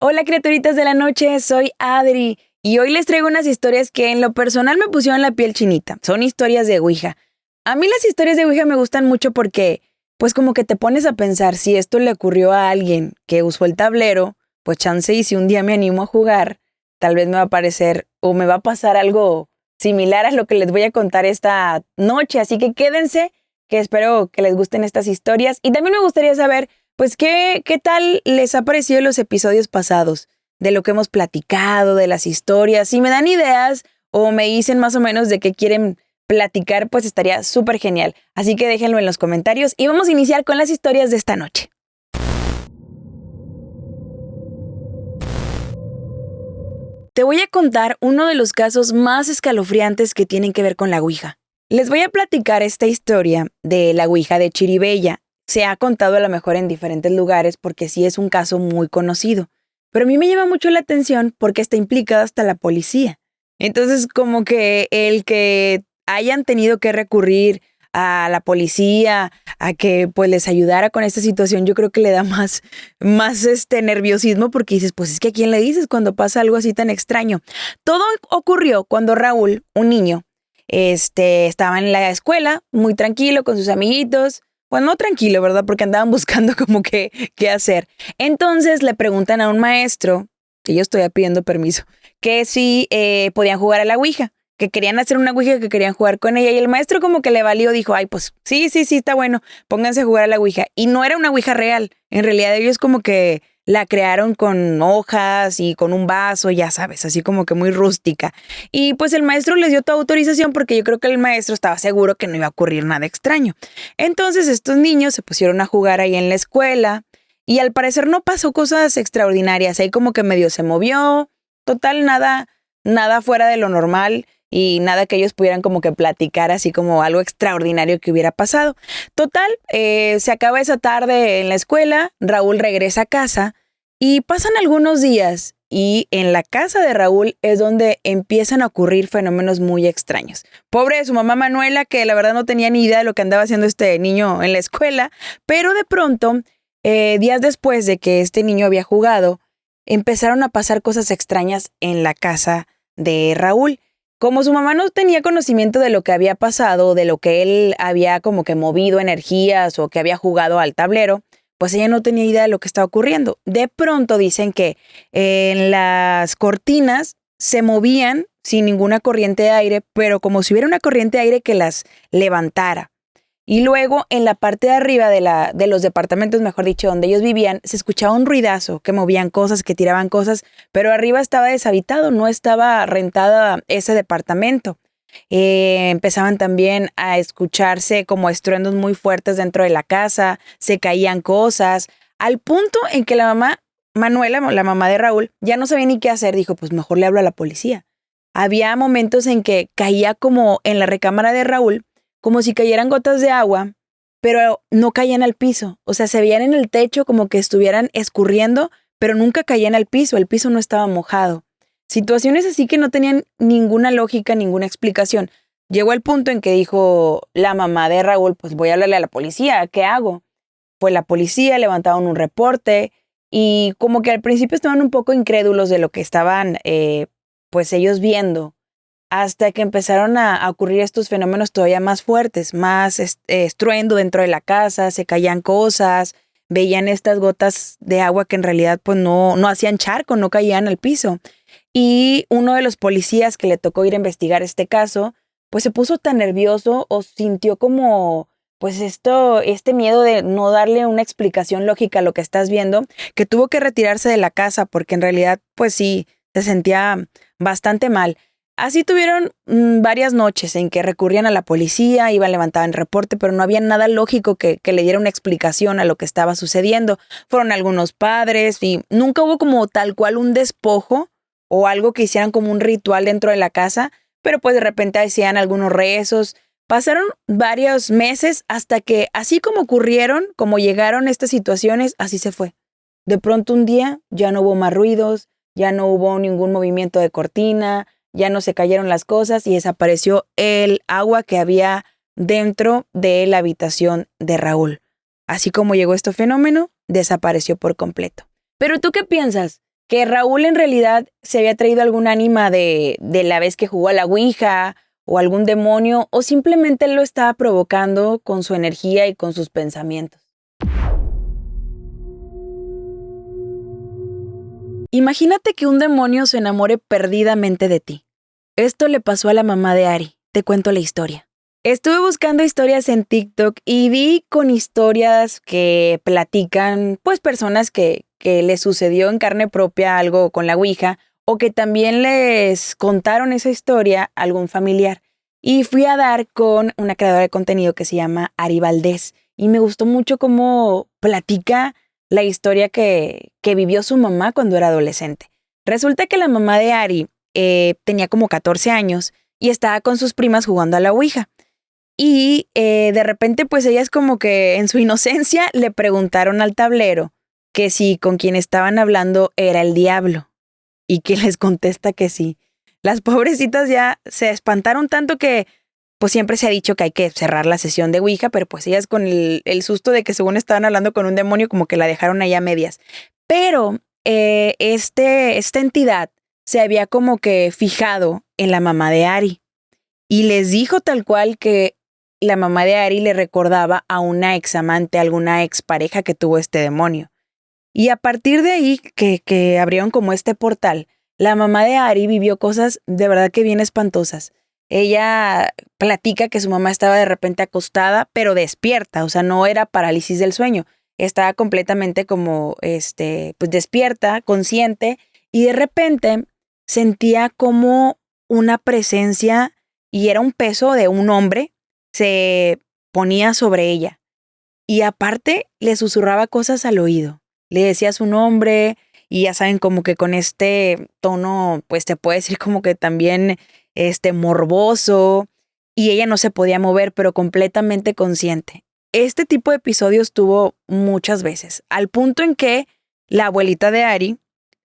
Hola criaturitas de la noche, soy Adri y hoy les traigo unas historias que en lo personal me pusieron la piel chinita. Son historias de Ouija. A mí las historias de Ouija me gustan mucho porque pues como que te pones a pensar si esto le ocurrió a alguien que usó el tablero, pues chance y si un día me animo a jugar, tal vez me va a parecer o me va a pasar algo similar a lo que les voy a contar esta noche. Así que quédense, que espero que les gusten estas historias y también me gustaría saber pues, ¿qué tal les ha parecido los episodios pasados? De lo que hemos platicado, de las historias. Si me dan ideas o me dicen más o menos de qué quieren platicar, pues estaría súper genial. Así que déjenlo en los comentarios y vamos a iniciar con las historias de esta noche. Te voy a contar uno de los casos más escalofriantes que tienen que ver con la Ouija. Les voy a platicar esta historia de la Ouija de Chiribella. Se ha contado a lo mejor en diferentes lugares porque sí es un caso muy conocido. Pero a mí me llama mucho la atención porque está implicada hasta la policía. Entonces, como que el que hayan tenido que recurrir a la policía, a que pues les ayudara con esta situación, yo creo que le da más nerviosismo porque dices, pues es que ¿a quién le dices cuando pasa algo así tan extraño? Todo ocurrió cuando Raúl, un niño, estaba en la escuela, muy tranquilo con sus amiguitos. Pues no tranquilo, ¿verdad? Porque andaban buscando como qué hacer. Entonces le preguntan a un maestro, que yo estoy pidiendo permiso, que si podían jugar a la Ouija, que querían hacer una Ouija, que querían jugar con ella. Y el maestro como que le valió, dijo, ay, pues sí, está bueno, pónganse a jugar a la Ouija. Y no era una Ouija real. En realidad ellos como que la crearon con hojas y con un vaso, ya sabes, así como que muy rústica. Y pues el maestro les dio toda autorización porque yo creo que el maestro estaba seguro que no iba a ocurrir nada extraño. Entonces estos niños se pusieron a jugar ahí en la escuela y al parecer no pasó cosas extraordinarias. Ahí como que medio se movió, total, nada fuera de lo normal y nada que ellos pudieran como que platicar así como algo extraordinario que hubiera pasado. Total, se acaba esa tarde en la escuela, Raúl regresa a casa y pasan algunos días y en la casa de Raúl es donde empiezan a ocurrir fenómenos muy extraños. Pobre de su mamá Manuela, que la verdad no tenía ni idea de lo que andaba haciendo este niño en la escuela, pero de pronto, días después de que este niño había jugado, empezaron a pasar cosas extrañas en la casa de Raúl. Como su mamá no tenía conocimiento de lo que había pasado, de lo que él había como que movido energías o que había jugado al tablero, pues ella no tenía idea de lo que estaba ocurriendo. De pronto dicen que en las cortinas se movían sin ninguna corriente de aire, pero como si hubiera una corriente de aire que las levantara. Y luego en la parte de arriba de los departamentos, mejor dicho, donde ellos vivían, se escuchaba un ruidazo, que movían cosas, que tiraban cosas, pero arriba estaba deshabitado, no estaba rentada ese departamento. Empezaban también a escucharse como estruendos muy fuertes dentro de la casa, se caían cosas, al punto en que la mamá, Manuela, la mamá de Raúl, ya no sabía ni qué hacer, dijo, pues mejor le hablo a la policía. Había momentos en que caía como en la recámara de Raúl, como si cayeran gotas de agua, pero no caían al piso. O sea, se veían en el techo como que estuvieran escurriendo, pero nunca caían al piso. El piso no estaba mojado. Situaciones así que no tenían ninguna lógica, ninguna explicación. Llegó el punto en que dijo la mamá de Raúl, pues voy a hablarle a la policía, ¿qué hago? Fue la policía, levantaron un reporte y como que al principio estaban un poco incrédulos de lo que estaban pues ellos viendo, hasta que empezaron a ocurrir estos fenómenos todavía más fuertes, más estruendo dentro de la casa, se caían cosas, veían estas gotas de agua que en realidad pues no hacían charco, no caían al piso. Y uno de los policías que le tocó ir a investigar este caso, pues se puso tan nervioso o sintió como pues este miedo de no darle una explicación lógica a lo que estás viendo, que tuvo que retirarse de la casa porque en realidad pues sí, se sentía bastante mal. Así tuvieron varias noches en que recurrían a la policía, iban, levantaban reporte, pero no había nada lógico que le diera una explicación a lo que estaba sucediendo. Fueron algunos padres y nunca hubo como tal cual un despojo o algo que hicieran como un ritual dentro de la casa, pero pues de repente hacían algunos rezos. Pasaron varios meses hasta que así como ocurrieron, como llegaron estas situaciones, así se fue. De pronto un día ya no hubo más ruidos, ya no hubo ningún movimiento de cortina, ya no se cayeron las cosas y desapareció el agua que había dentro de la habitación de Raúl. Así como llegó este fenómeno, desapareció por completo. Pero ¿tú qué piensas? que Raúl en realidad se había traído algún ánima de la vez que jugó a la ouija o algún demonio o simplemente él lo estaba provocando con su energía y con sus pensamientos. Imagínate que un demonio se enamore perdidamente de ti. Esto le pasó a la mamá de Ari. Te cuento la historia. Estuve buscando historias en TikTok y vi con historias que platican, pues personas que les sucedió en carne propia algo con la ouija o que también les contaron esa historia a algún familiar. Y fui a dar con una creadora de contenido que se llama Ari Valdés y me gustó mucho cómo platica la historia que vivió su mamá cuando era adolescente. Resulta que la mamá de Ari tenía como 14 años y estaba con sus primas jugando a la ouija. Y de repente pues ellas como que en su inocencia le preguntaron al tablero que si con quien estaban hablando era el diablo y que les contesta que sí. Las pobrecitas ya se espantaron tanto que pues siempre se ha dicho que hay que cerrar la sesión de ouija, pero pues ellas con el susto de que según estaban hablando con un demonio como que la dejaron ahí a medias. Pero esta entidad se había como que fijado en la mamá de Ari y les dijo tal cual que la mamá de Ari le recordaba a una examante, a alguna expareja que tuvo este demonio. Y a partir de ahí que abrieron como este portal, la mamá de Ari vivió cosas de verdad que bien espantosas. Ella platica que su mamá estaba de repente acostada, pero despierta, o sea, no era parálisis del sueño. Estaba completamente como, pues despierta, consciente, y de repente sentía como una presencia y era un peso de un hombre, se ponía sobre ella. Y aparte le susurraba cosas al oído. Le decía su nombre y ya saben como que con este tono pues te puede decir como que también morboso y ella no se podía mover pero completamente consciente. Este tipo de episodios tuvo muchas veces, al punto en que la abuelita de Ari,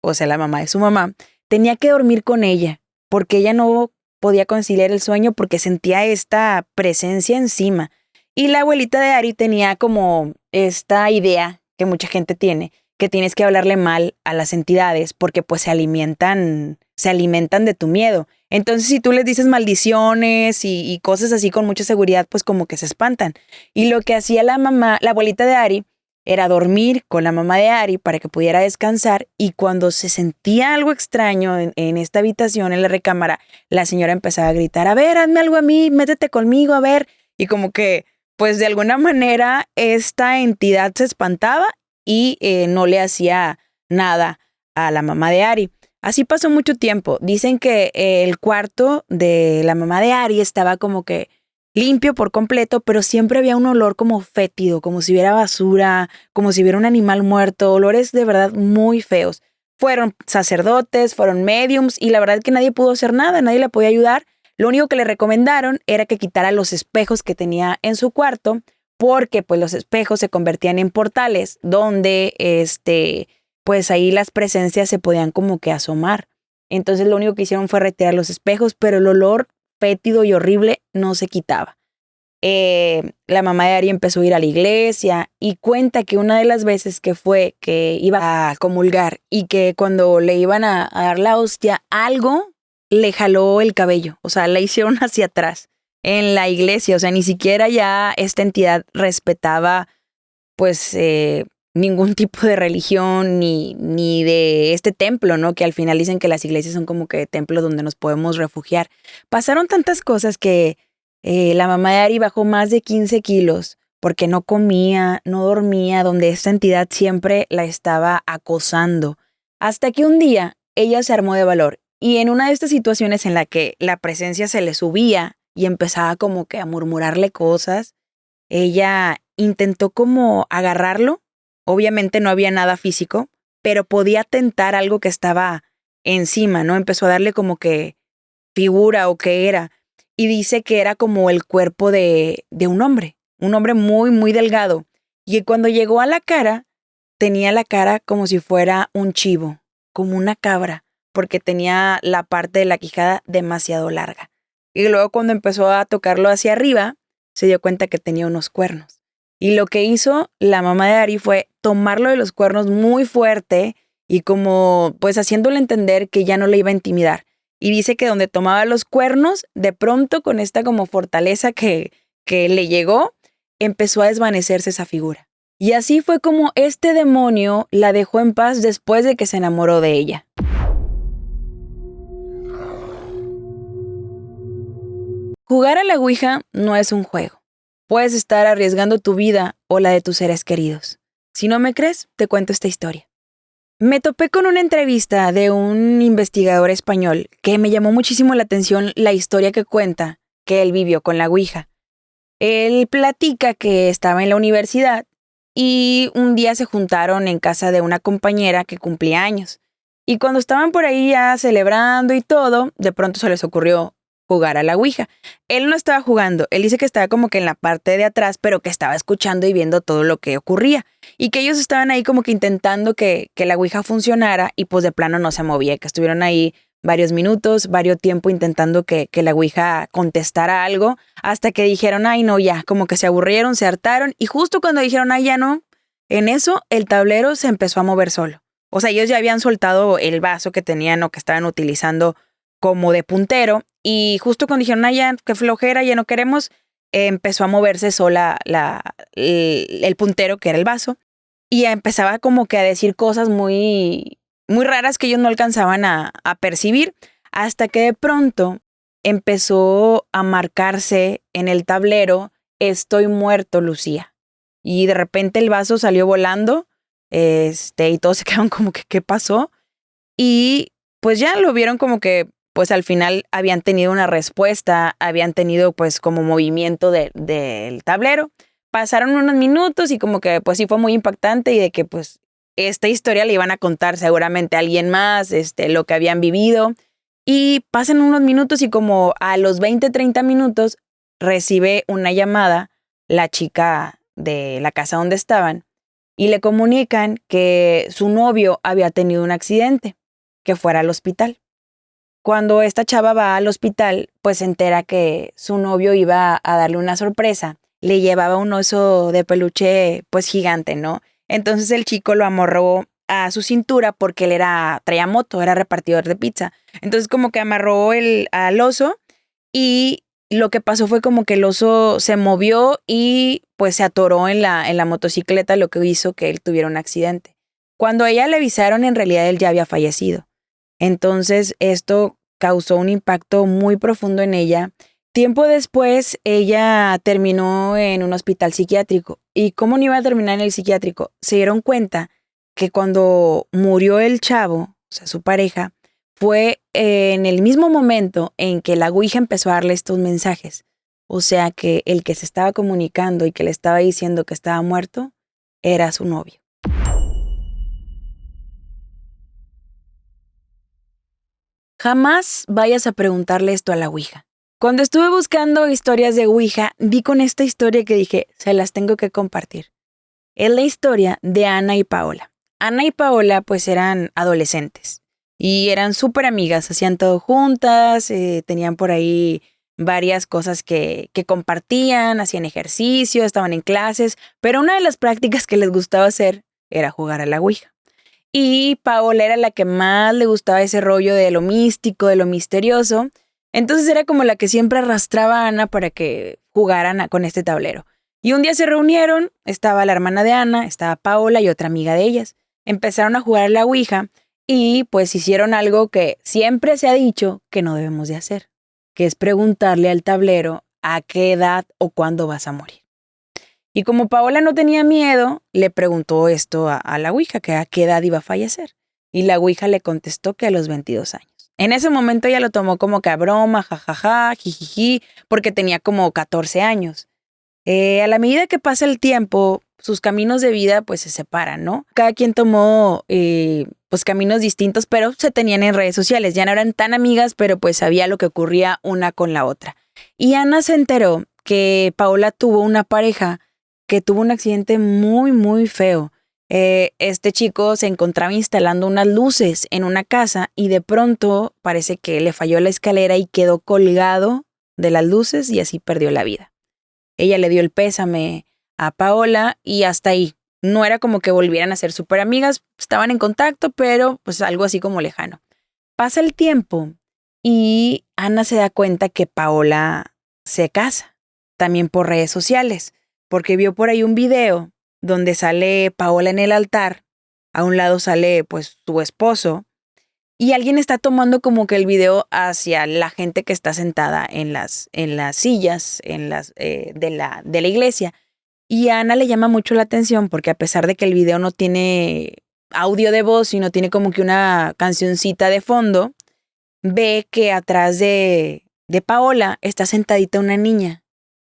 o sea la mamá de su mamá, tenía que dormir con ella porque ella no podía conciliar el sueño porque sentía esta presencia encima. Y la abuelita de Ari tenía como esta idea que mucha gente tiene, que tienes que hablarle mal a las entidades porque pues se alimentan de tu miedo. Entonces si tú les dices maldiciones y cosas así con mucha seguridad, pues como que se espantan. Y lo que hacía la abuelita de Ari, era dormir con la mamá de Ari para que pudiera descansar y cuando se sentía algo extraño en esta habitación, en la recámara, la señora empezaba a gritar, a ver, hazme algo a mí, métete conmigo, a ver. Y como que pues de alguna manera esta entidad se espantaba y no le hacía nada a la mamá de Ari. Así pasó mucho tiempo. Dicen que el cuarto de la mamá de Ari estaba como que limpio por completo, pero siempre había un olor como fétido, como si hubiera basura, como si hubiera un animal muerto, olores de verdad muy feos. Fueron sacerdotes, fueron mediums y la verdad que nadie pudo hacer nada, nadie la podía ayudar. Lo único que le recomendaron era que quitara los espejos que tenía en su cuarto, porque pues los espejos se convertían en portales donde pues ahí las presencias se podían como que asomar. Entonces lo único que hicieron fue retirar los espejos, pero el olor fétido y horrible no se quitaba. La mamá de Ari empezó a ir a la iglesia y cuenta que una de las veces que fue que iba a comulgar y que cuando le iban a dar la hostia, algo le jaló el cabello, o sea, la hicieron hacia atrás en la iglesia, o sea, ni siquiera ya esta entidad respetaba pues ningún tipo de religión ni de este templo, ¿no? Que al final dicen que las iglesias son como que templos donde nos podemos refugiar. Pasaron tantas cosas que la mamá de Ari bajó más de 15 kilos porque no comía, no dormía, donde esta entidad siempre la estaba acosando. Hasta que un día ella se armó de valor y en una de estas situaciones en la que la presencia se le subía y empezaba como que a murmurarle cosas, ella intentó como agarrarlo. Obviamente no había nada físico, pero podía tentar algo que estaba encima, ¿no? Empezó a darle como que figura o qué era. Y dice que era como el cuerpo de un hombre muy, muy delgado. Y cuando llegó a la cara, tenía la cara como si fuera un chivo, como una cabra, porque tenía la parte de la quijada demasiado larga. Y luego cuando empezó a tocarlo hacia arriba, se dio cuenta que tenía unos cuernos. Y lo que hizo la mamá de Ari fue tomarlo de los cuernos muy fuerte y como pues haciéndole entender que ya no le iba a intimidar. Y dice que donde tomaba los cuernos, de pronto con esta como fortaleza que le llegó, empezó a desvanecerse esa figura. Y así fue como este demonio la dejó en paz después de que se enamoró de ella. Jugar a la Ouija no es un juego. Puedes estar arriesgando tu vida o la de tus seres queridos. Si no me crees, te cuento esta historia. Me topé con una entrevista de un investigador español que me llamó muchísimo la atención la historia que cuenta que él vivió con la Ouija. Él platica que estaba en la universidad y un día se juntaron en casa de una compañera que cumplía años. Y cuando estaban por ahí ya celebrando y todo, de pronto se les ocurrió jugar a la Ouija. Él no estaba jugando, él dice que estaba como que en la parte de atrás, pero que estaba escuchando y viendo todo lo que ocurría. Y que ellos estaban ahí como que intentando que la Ouija funcionara y pues de plano no se movía, que estuvieron ahí varios minutos, varios tiempo intentando que la Ouija contestara algo, hasta que dijeron, ay no, ya, como que se aburrieron, se hartaron, y justo cuando dijeron, ay ya no, en eso el tablero se empezó a mover solo. O sea, ellos ya habían soltado el vaso que tenían o que estaban utilizando como de puntero, y justo cuando dijeron, ay ya, qué flojera, ya no queremos, empezó a moverse sola el puntero, que era el vaso, y empezaba como que a decir cosas muy raras que ellos no alcanzaban a percibir, hasta que de pronto empezó a marcarse en el tablero, estoy muerto, Lucía. Y de repente el vaso salió volando, y todos se quedaron como que, ¿qué pasó? Y pues ya lo vieron como que, pues al final habían tenido una respuesta, habían tenido pues como movimiento del tablero. Pasaron unos minutos y como que pues sí fue muy impactante y de que pues esta historia le iban a contar seguramente a alguien más, lo que habían vivido. Y pasan unos minutos y como a los 20, 30 minutos recibe una llamada la chica de la casa donde estaban y le comunican que su novio había tenido un accidente, que fuera al hospital. Cuando esta chava va al hospital, pues se entera que su novio iba a darle una sorpresa. Le llevaba un oso de peluche pues gigante, ¿no? Entonces el chico lo amarró a su cintura porque él traía moto, era repartidor de pizza. Entonces como que amarró al oso y lo que pasó fue como que el oso se movió y pues se atoró en la motocicleta, lo que hizo que él tuviera un accidente. Cuando a ella le avisaron, en realidad él ya había fallecido. Entonces esto causó un impacto muy profundo en ella. Tiempo después, ella terminó en un hospital psiquiátrico. ¿Y cómo no iba a terminar en el psiquiátrico? Se dieron cuenta que cuando murió el chavo, o sea, su pareja, fue en el mismo momento en que la Ouija empezó a darle estos mensajes. O sea, que el que se estaba comunicando y que le estaba diciendo que estaba muerto era su novio. Jamás vayas a preguntarle esto a la Ouija. Cuando estuve buscando historias de Ouija, di con esta historia que dije, se las tengo que compartir. Es la historia de Ana y Paola. Ana y Paola pues eran adolescentes y eran súper amigas, hacían todo juntas, tenían por ahí varias cosas que compartían, hacían ejercicio, estaban en clases, pero una de las prácticas que les gustaba hacer era jugar a la Ouija. Y Paola era la que más le gustaba ese rollo de lo místico, de lo misterioso. Entonces era como la que siempre arrastraba a Ana para que jugaran con este tablero. Y un día se reunieron, estaba la hermana de Ana, estaba Paola y otra amiga de ellas. Empezaron a jugar a la Ouija y pues hicieron algo que siempre se ha dicho que no debemos de hacer, que es preguntarle al tablero a qué edad o cuándo vas a morir. Y como Paola no tenía miedo, le preguntó esto a la Ouija, que a qué edad iba a fallecer. Y la Ouija le contestó que a los 22 años. En ese momento ella lo tomó como que a broma, jajaja, jijiji, porque tenía como 14 años. A la medida que pasa el tiempo, sus caminos de vida pues se separan, ¿no? Cada quien tomó pues caminos distintos, pero se tenían en redes sociales. Ya no eran tan amigas, pero pues sabía lo que ocurría una con la otra. Y Ana se enteró que Paola tuvo una pareja que tuvo un accidente muy, muy feo. Este chico se encontraba instalando unas luces en una casa y de pronto parece que le falló la escalera y quedó colgado de las luces y así perdió la vida. Ella le dio el pésame a Paola y hasta ahí. No era como que volvieran a ser súper amigas, estaban en contacto, pero pues algo así como lejano. Pasa el tiempo y Ana se da cuenta que Paola se casa, también por redes sociales, porque vio por ahí un video donde sale Paola en el altar, a un lado sale pues su esposo, y alguien está tomando como que el video hacia la gente que está sentada en las sillas de la iglesia. Y a Ana le llama mucho la atención porque a pesar de que el video no tiene audio de voz, sino tiene como que una cancioncita de fondo, ve que atrás de Paola está sentadita una niña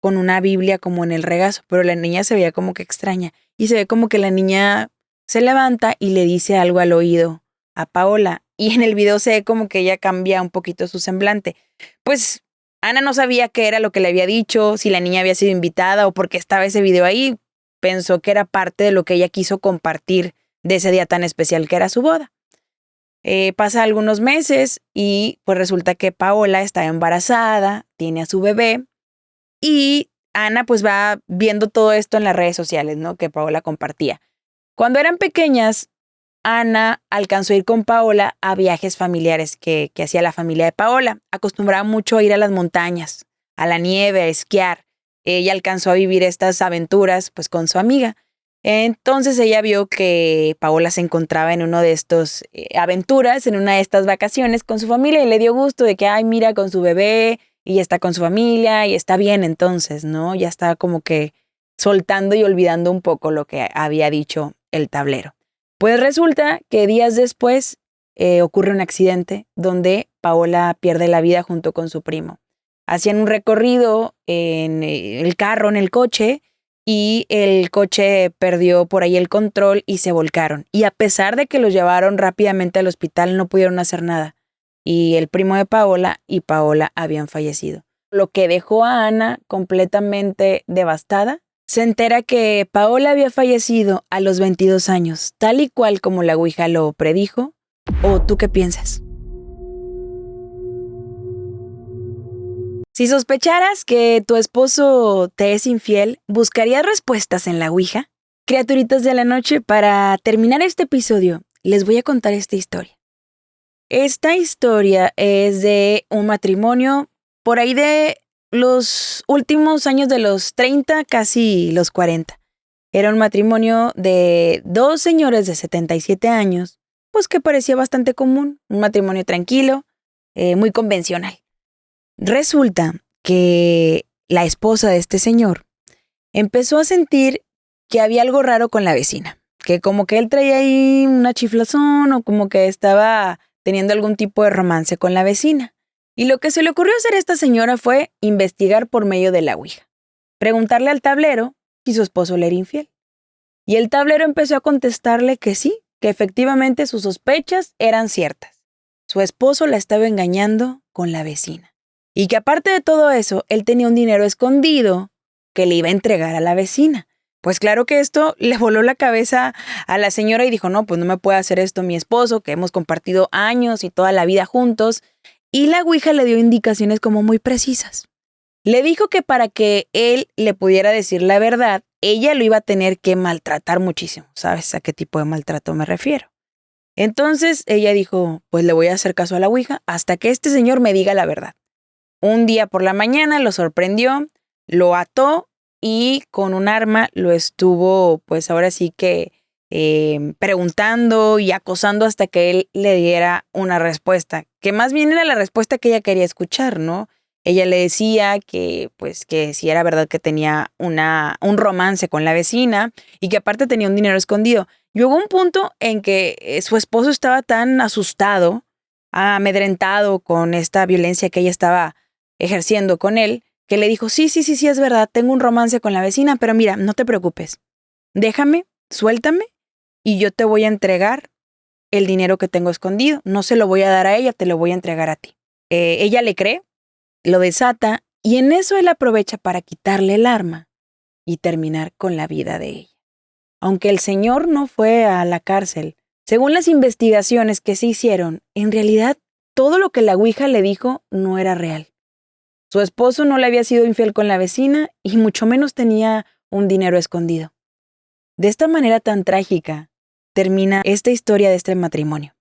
con una Biblia como en el regazo, pero la niña se veía como que extraña y se ve como que la niña se levanta y le dice algo al oído a Paola y en el video se ve como que ella cambia un poquito su semblante. Pues Ana no sabía qué era lo que le había dicho, si la niña había sido invitada o por qué estaba ese video ahí. Pensó que era parte de lo que ella quiso compartir de ese día tan especial que era su boda. Pasa algunos meses y pues resulta que Paola está embarazada, tiene a su bebé y Ana pues va viendo todo esto en las redes sociales, ¿no? Que Paola compartía. Cuando eran pequeñas, Ana alcanzó a ir con Paola a viajes familiares que hacía la familia de Paola. Acostumbraba mucho a ir a las montañas, a la nieve, a esquiar. Ella alcanzó a vivir estas aventuras pues con su amiga. Entonces ella vio que Paola se encontraba en uno de estos aventuras, en una de estas vacaciones con su familia y le dio gusto de que, ay, mira, con su bebé y ya está con su familia y está bien entonces, ¿no? Ya estaba como que soltando y olvidando un poco lo que había dicho el tablero. Pues resulta que días después ocurre un accidente donde Paola pierde la vida junto con su primo. Hacían un recorrido en el carro, en el coche, y el coche perdió por ahí el control y se volcaron. Y a pesar de que los llevaron rápidamente al hospital, no pudieron hacer nada. Y el primo de Paola y Paola habían fallecido. Lo que dejó a Ana completamente devastada. Se entera que Paola había fallecido a los 22 años, tal y cual como la Ouija lo predijo. ¿O tú qué piensas? Si sospecharas que tu esposo te es infiel, ¿buscarías respuestas en la Ouija? Criaturitas de la noche, para terminar este episodio, les voy a contar esta historia. Esta historia es de un matrimonio por ahí de los últimos años de los 30, casi los 40. Era un matrimonio de dos señores de 77 años, pues que parecía bastante común, un matrimonio tranquilo, muy convencional. Resulta que la esposa de este señor empezó a sentir que había algo raro con la vecina, que como que él traía ahí una chiflazón o como que estaba teniendo algún tipo de romance con la vecina. Y lo que se le ocurrió hacer a esta señora fue investigar por medio de la Ouija, preguntarle al tablero si su esposo le era infiel. Y el tablero empezó a contestarle que sí, que efectivamente sus sospechas eran ciertas. Su esposo la estaba engañando con la vecina. Y que aparte de todo eso, él tenía un dinero escondido que le iba a entregar a la vecina. Pues claro que esto le voló la cabeza a la señora y dijo, no, pues no me puede hacer esto mi esposo, que hemos compartido años y toda la vida juntos. Y la Ouija le dio indicaciones como muy precisas. Le dijo que para que él le pudiera decir la verdad, ella lo iba a tener que maltratar muchísimo. ¿Sabes a qué tipo de maltrato me refiero? Entonces ella dijo, pues le voy a hacer caso a la Ouija hasta que este señor me diga la verdad. Un día por la mañana lo sorprendió, lo ató y con un arma lo estuvo, pues ahora sí que preguntando y acosando hasta que él le diera una respuesta, que más bien era la respuesta que ella quería escuchar, ¿no? Ella le decía que, pues, que si era verdad que tenía un romance con la vecina y que aparte tenía un dinero escondido. Llegó un punto en que su esposo estaba tan asustado, amedrentado con esta violencia que ella estaba ejerciendo con él, que le dijo, sí, es verdad, tengo un romance con la vecina, pero mira, no te preocupes, déjame, suéltame y yo te voy a entregar el dinero que tengo escondido. No se lo voy a dar a ella, te lo voy a entregar a ti. Ella le cree, lo desata y en eso él aprovecha para quitarle el arma y terminar con la vida de ella. Aunque el señor no fue a la cárcel, según las investigaciones que se hicieron, en realidad todo lo que la Ouija le dijo no era real. Su esposo no le había sido infiel con la vecina y mucho menos tenía un dinero escondido. De esta manera tan trágica termina esta historia de este matrimonio.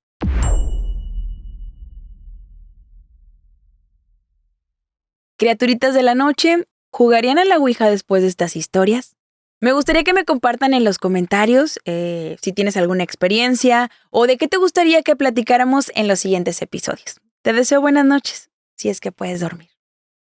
Criaturitas de la noche, ¿jugarían a la ouija después de estas historias? Me gustaría que me compartan en los comentarios si tienes alguna experiencia o de qué te gustaría que platicáramos en los siguientes episodios. Te deseo buenas noches, si es que puedes dormir.